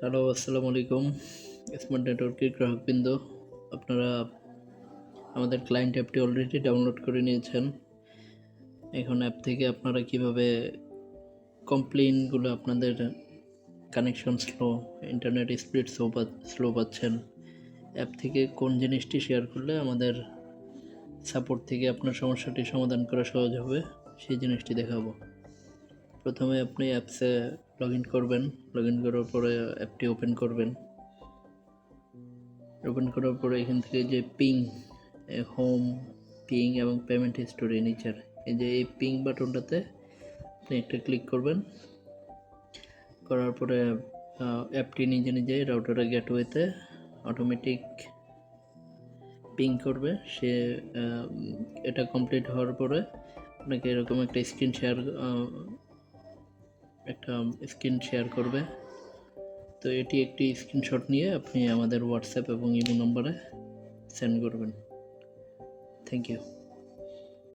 Hello, আসসালামু আলাইকুম। Smart নেটওয়ার্কের গ্রাহকবৃন্দ, আপনারা আমাদের ক্লায়েন্ট অ্যাপটি অলরেডি ডাউনলোড করে নিয়েছেন। এখন অ্যাপ থেকে আপনারা কিভাবে কমপ্লেইনগুলো আপনাদের connection slow, internet speed slow পাচ্ছেন, অ্যাপ থেকে কোন জিনিসটি শেয়ার করলে আমাদের সাপোর্ট থেকে আপনার সমস্যাটি সমাধান করা সহজ হবে, সেই জিনিসটি দেখাবো। প্রথমে আপনি অ্যাপসে লগ ইন করবেন। লগ ইন করার পরে অ্যাপটি ওপেন করবেন। ওপেন করার পরে এখান থেকে যে পিং, হোম, পিং এবং পেমেন্ট হিস্টোরি নিচের এই যে এই পিং বাটনটাতে আপনি একটা ক্লিক করবেন। করার পরে অ্যাপটি নিজে নিজে রাউটারের গেটওয়েতে অটোমেটিক পিং করবে। সে এটা কমপ্লিট হওয়ার পরে আপনাকে এরকম একটা স্ক্রিন শেয়ার করবে। তো এটি একটি স্ক্রিনশট নিয়ে আপনি আমাদের হোয়াটসঅ্যাপ এবং ইমো নম্বরে সেন্ড করবেন। Thank you.